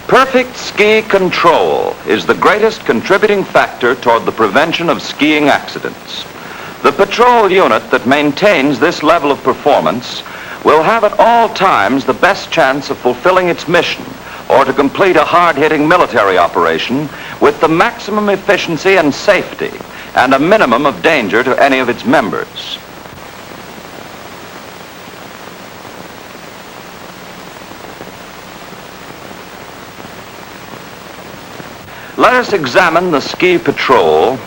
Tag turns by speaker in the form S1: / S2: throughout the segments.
S1: Perfect ski control is the greatest contributing factor toward the prevention of skiing accidents. The patrol unit that maintains this level of performance will have at all times the best chance of fulfilling its mission or to complete a hard-hitting military operation with the maximum efficiency and safety and a minimum of danger to any of its members. Let us examine the ski patrol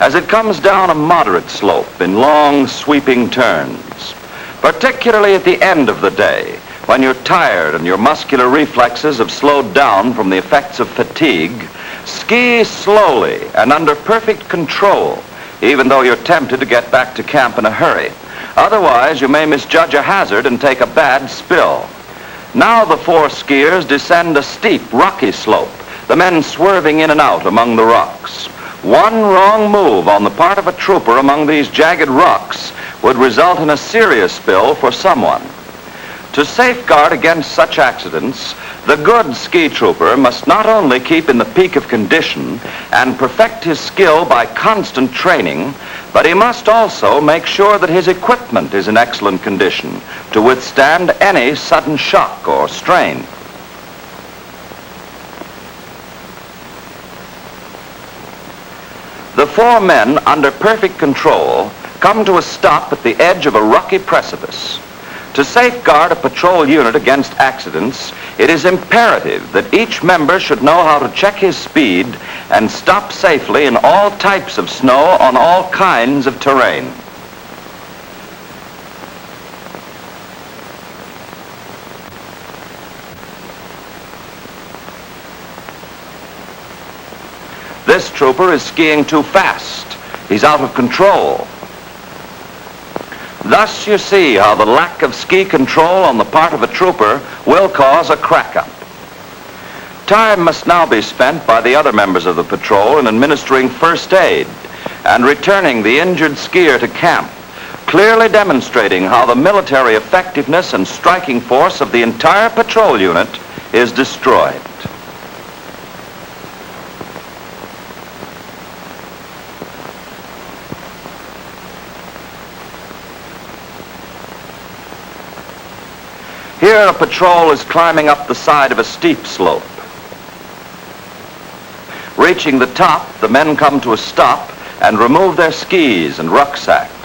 S1: as it comes down a moderate slope in long sweeping turns, particularly at the end of the day when you're tired and your muscular reflexes have slowed down from the effects of fatigue. Ski slowly and under perfect control, even though you're tempted to get back to camp in a hurry. Otherwise, you may misjudge a hazard and take a bad spill. Now the four skiers descend a steep, rocky slope, the men swerving in and out among the rocks. One wrong move on the part of a trooper among these jagged rocks would result in a serious spill for someone. To safeguard against such accidents, the good ski trooper must not only keep in the peak of condition and perfect his skill by constant training, but he must also make sure that his equipment is in excellent condition to withstand any sudden shock or strain. The four men, under perfect control, come to a stop at the edge of a rocky precipice. To safeguard a patrol unit against accidents, it is imperative that each member should know how to check his speed and stop safely in all types of snow on all kinds of terrain. This trooper is skiing too fast. He's out of control. Thus, you see how the lack of ski control on the part of a trooper will cause a crack-up. Time must now be spent by the other members of the patrol in administering first aid and returning the injured skier to camp, clearly demonstrating how the military effectiveness and striking force of the entire patrol unit is destroyed. Here, a patrol is climbing up the side of a steep slope. Reaching the top, the men come to a stop and remove their skis and rucksacks.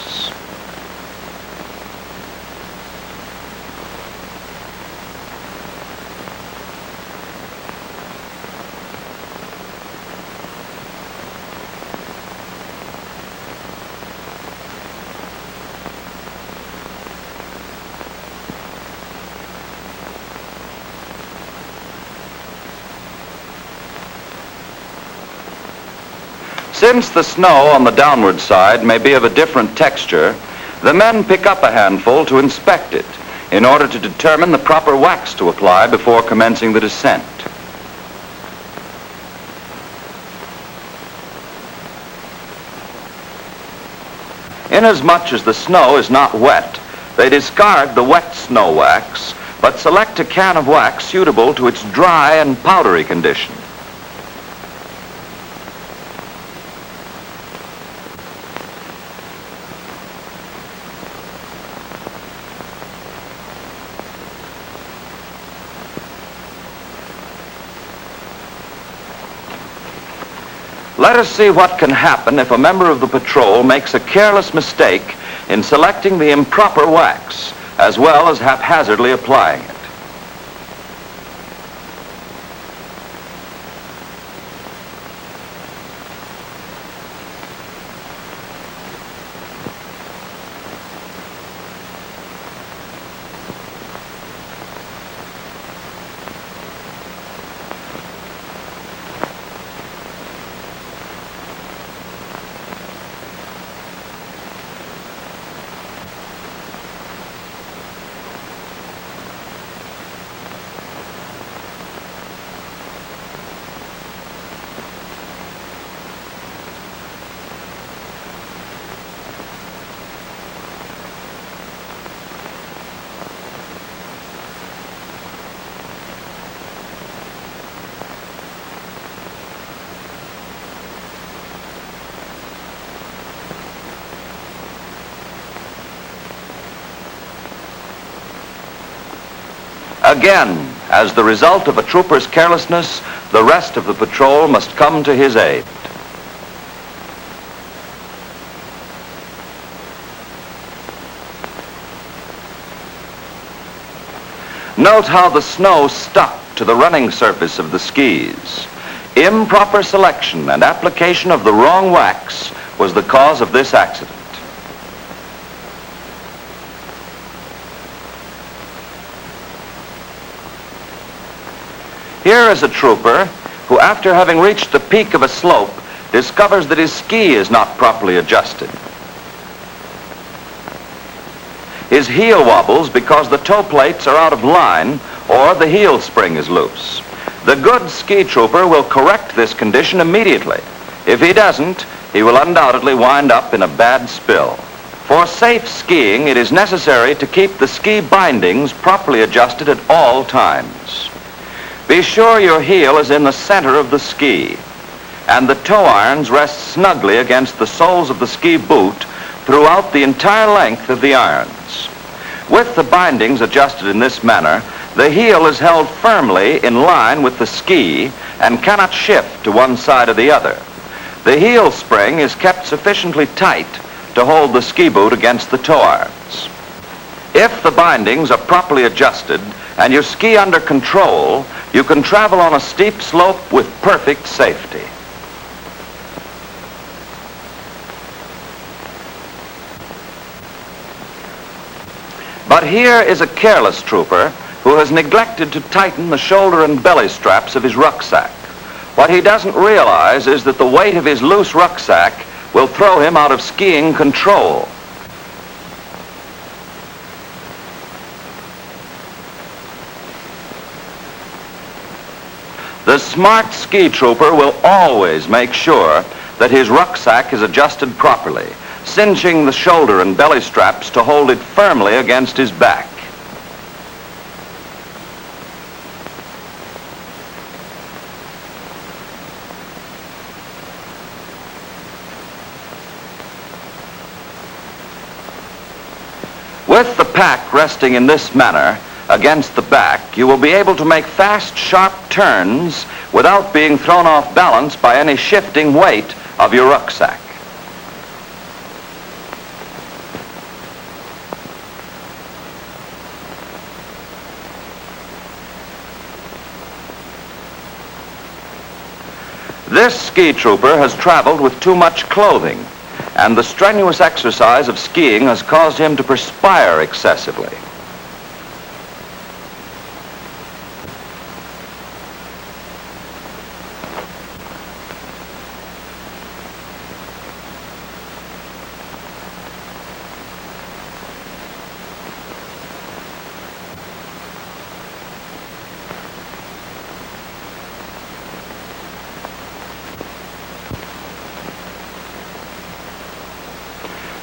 S1: Since the snow on the downward side may be of a different texture, the men pick up a handful to inspect it in order to determine the proper wax to apply before commencing the descent. Inasmuch as the snow is not wet, they discard the wet snow wax, but select a can of wax suitable to its dry and powdery condition. Let us see what can happen if a member of the patrol makes a careless mistake in selecting the improper wax, as well as haphazardly applying it. Again, as the result of a trooper's carelessness, the rest of the patrol must come to his aid. Note how the snow stuck to the running surface of the skis. Improper selection and application of the wrong wax was the cause of this accident. Here is a trooper who, after having reached the peak of a slope, discovers that his ski is not properly adjusted. His heel wobbles because the toe plates are out of line or the heel spring is loose. The good ski trooper will correct this condition immediately. If he doesn't, he will undoubtedly wind up in a bad spill. For safe skiing, it is necessary to keep the ski bindings properly adjusted at all times. Be sure your heel is in the center of the ski, and the toe irons rest snugly against the soles of the ski boot throughout the entire length of the irons. With the bindings adjusted in this manner, the heel is held firmly in line with the ski and cannot shift to one side or the other. The heel spring is kept sufficiently tight to hold the ski boot against the toe irons. If the bindings are properly adjusted and your ski under control, you can travel on a steep slope with perfect safety. But here is a careless trooper who has neglected to tighten the shoulder and belly straps of his rucksack. What he doesn't realize is that the weight of his loose rucksack will throw him out of skiing control. The smart ski trooper will always make sure that his rucksack is adjusted properly, cinching the shoulder and belly straps to hold it firmly against his back. With the pack resting in this manner against the back, you will be able to make fast, sharp turns without being thrown off balance by any shifting weight of your rucksack. This ski trooper has traveled with too much clothing, and the strenuous exercise of skiing has caused him to perspire excessively.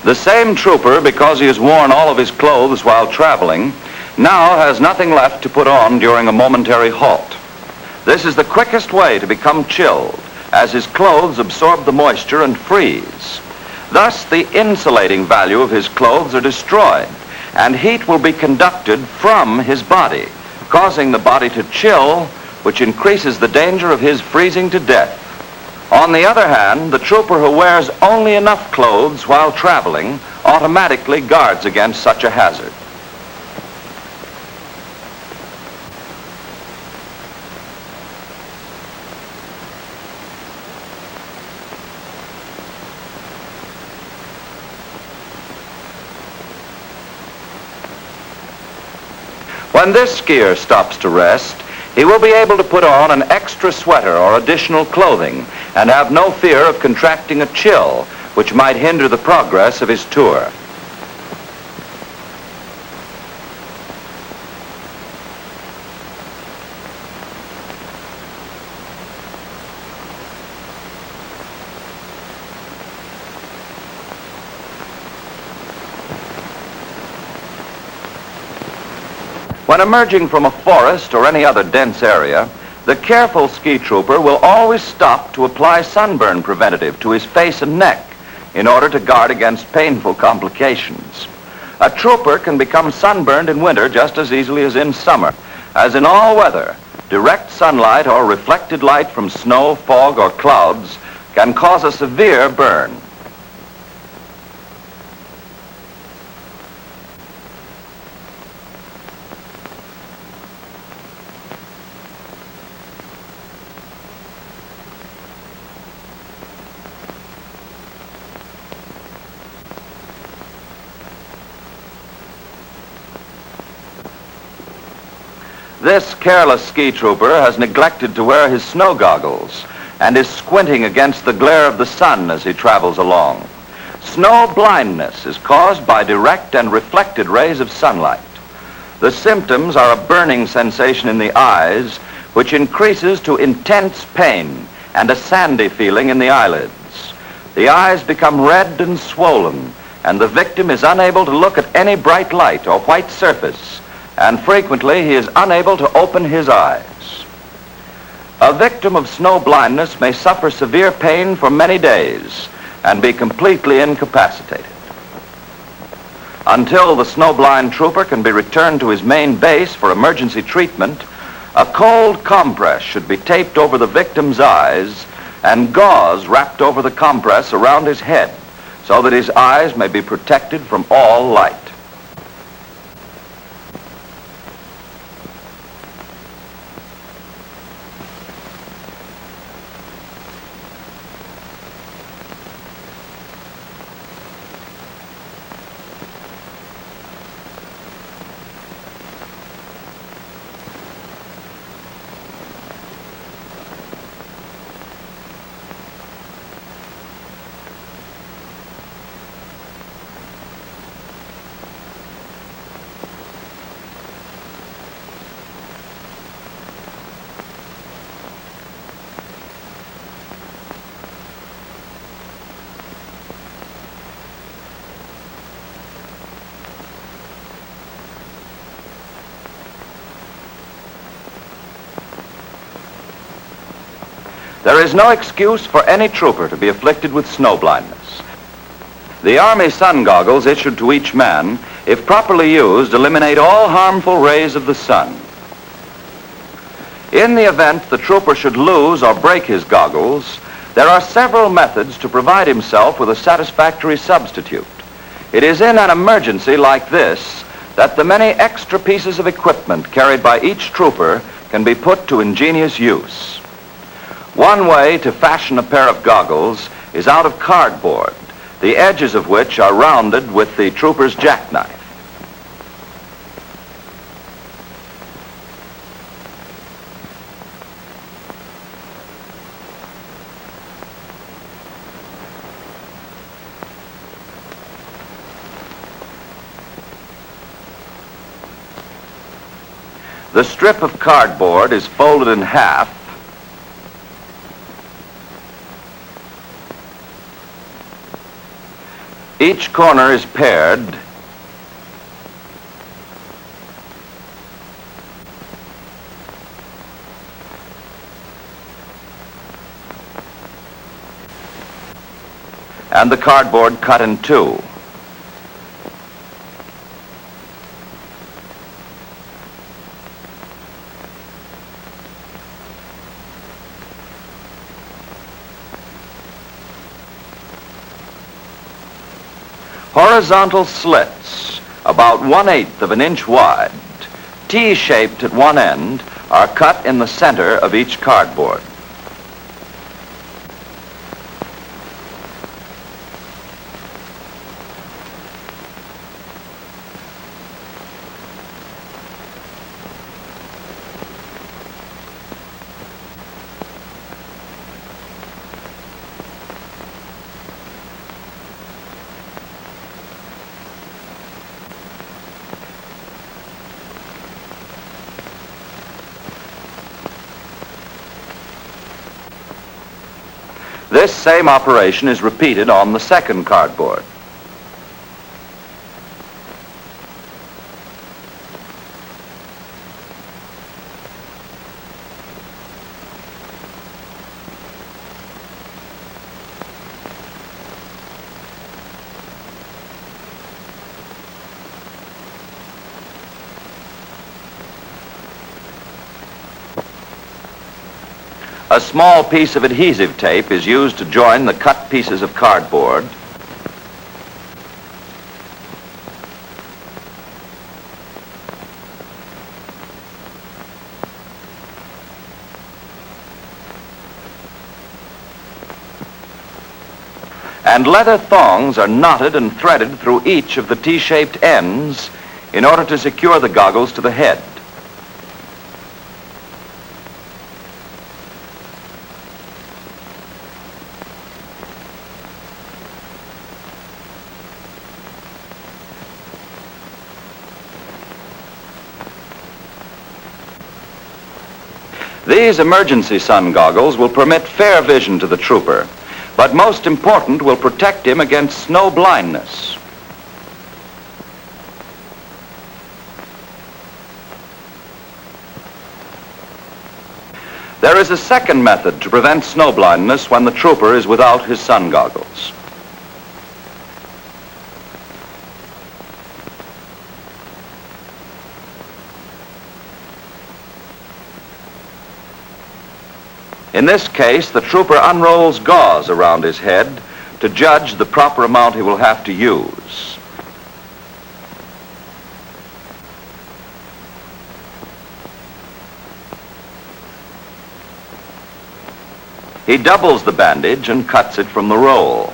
S1: The same trooper, because he has worn all of his clothes while traveling, now has nothing left to put on during a momentary halt. This is the quickest way to become chilled, as his clothes absorb the moisture and freeze. Thus, the insulating value of his clothes are destroyed, and heat will be conducted from his body, causing the body to chill, which increases the danger of his freezing to death. On the other hand, the trooper who wears only enough clothes while traveling automatically guards against such a hazard. When this skier stops to rest, he will be able to put on an extra sweater or additional clothing and have no fear of contracting a chill, which might hinder the progress of his tour. When emerging from a forest or any other dense area, the careful ski trooper will always stop to apply sunburn preventative to his face and neck in order to guard against painful complications. A trooper can become sunburned in winter just as easily as in summer. As in all weather, direct sunlight or reflected light from snow, fog, or clouds can cause a severe burn. This careless ski trooper has neglected to wear his snow goggles and is squinting against the glare of the sun as he travels along. Snow blindness is caused by direct and reflected rays of sunlight. The symptoms are a burning sensation in the eyes, which increases to intense pain and a sandy feeling in the eyelids. The eyes become red and swollen, and the victim is unable to look at any bright light or white surface, and frequently he is unable to open his eyes. A victim of snow blindness may suffer severe pain for many days and be completely incapacitated. Until the snowblind trooper can be returned to his main base for emergency treatment, a cold compress should be taped over the victim's eyes and gauze wrapped over the compress around his head so that his eyes may be protected from all light. There is no excuse for any trooper to be afflicted with snow blindness. The Army sun goggles issued to each man, if properly used, eliminate all harmful rays of the sun. In the event the trooper should lose or break his goggles, there are several methods to provide himself with a satisfactory substitute. It is in an emergency like this that the many extra pieces of equipment carried by each trooper can be put to ingenious use. One way to fashion a pair of goggles is out of cardboard, the edges of which are rounded with the trooper's jackknife. The strip of cardboard is folded in half Each corner is paired and the cardboard cut in two. Horizontal slits, about 1/8 of an inch wide, T-shaped at one end, are cut in the center of each cardboard. This same operation is repeated on the second cardboard. A small piece of adhesive tape is used to join the cut pieces of cardboard. And leather thongs are knotted and threaded through each of the T-shaped ends in order to secure the goggles to the head. These emergency sun goggles will permit fair vision to the trooper, but most important, will protect him against snow blindness. There is a second method to prevent snow blindness when the trooper is without his sun goggles. In this case, the trooper unrolls gauze around his head to judge the proper amount he will have to use. He doubles the bandage and cuts it from the roll.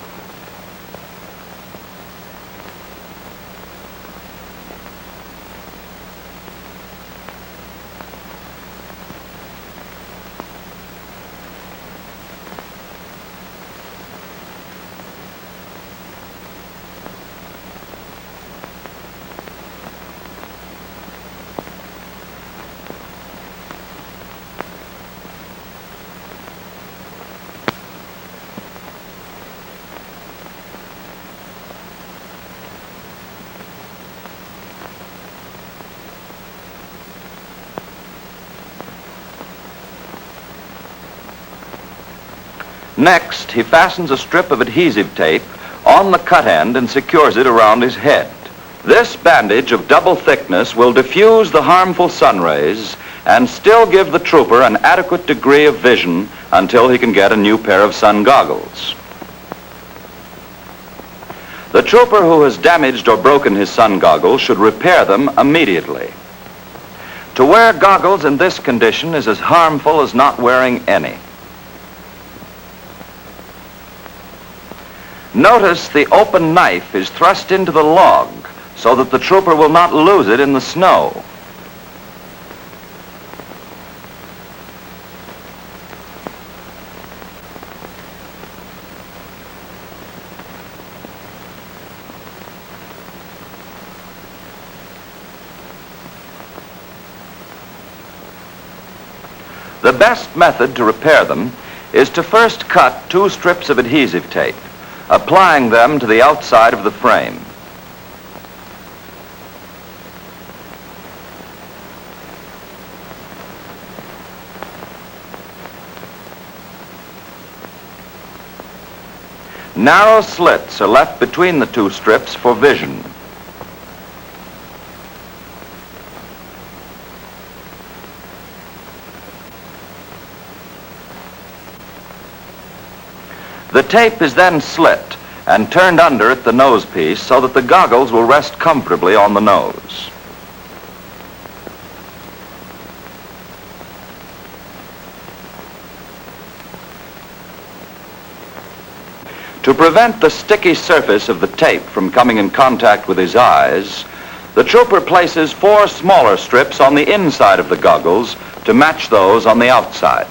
S1: Next, he fastens a strip of adhesive tape on the cut end and secures it around his head. This bandage of double thickness will diffuse the harmful sun rays and still give the trooper an adequate degree of vision until he can get a new pair of sun goggles. The trooper who has damaged or broken his sun goggles should repair them immediately. To wear goggles in this condition is as harmful as not wearing any. Notice the open knife is thrust into the log so that the trooper will not lose it in the snow. The best method to repair them is to first cut 2 strips of adhesive tape, applying them to the outside of the frame. Narrow slits are left between the 2 strips for vision. The tape is then slit and turned under at the nose piece so that the goggles will rest comfortably on the nose. To prevent the sticky surface of the tape from coming in contact with his eyes, the trooper places 4 smaller strips on the inside of the goggles to match those on the outside.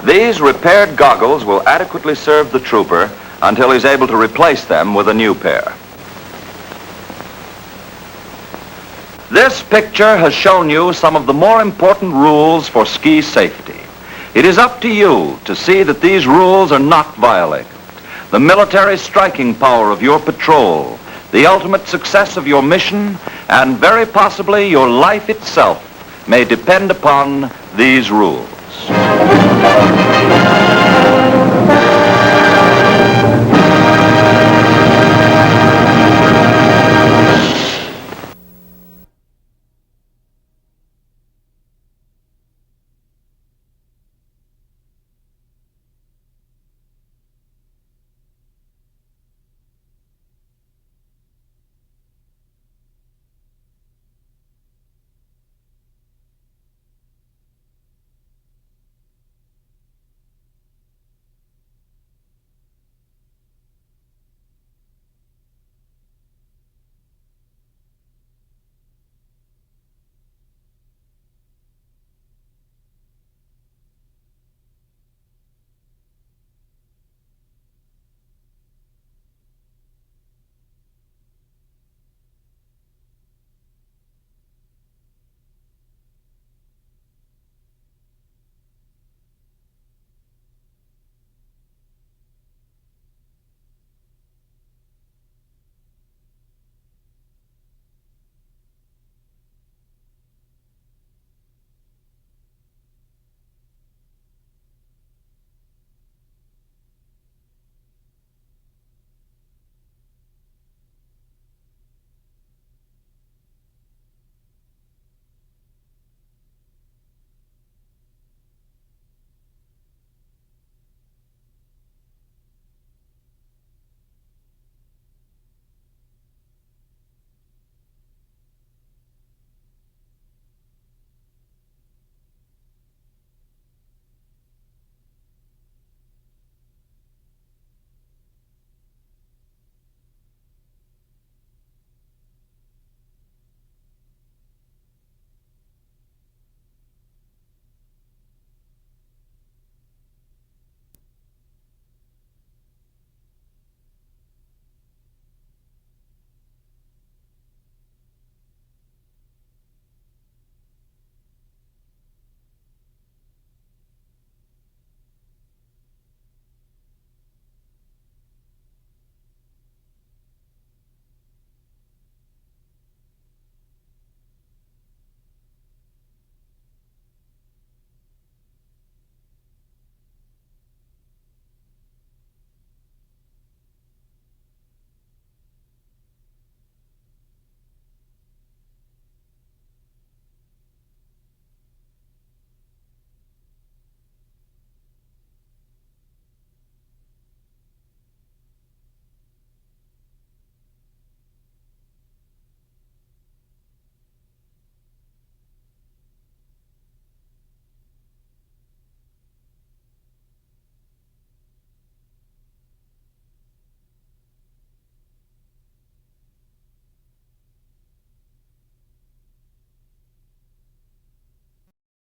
S1: These repaired goggles will adequately serve the trooper until he's able to replace them with a new pair. This picture has shown you some of the more important rules for ski safety. It is up to you to see that these rules are not violated. The military striking power of your patrol, the ultimate success of your mission, and very possibly your life itself may depend upon these rules.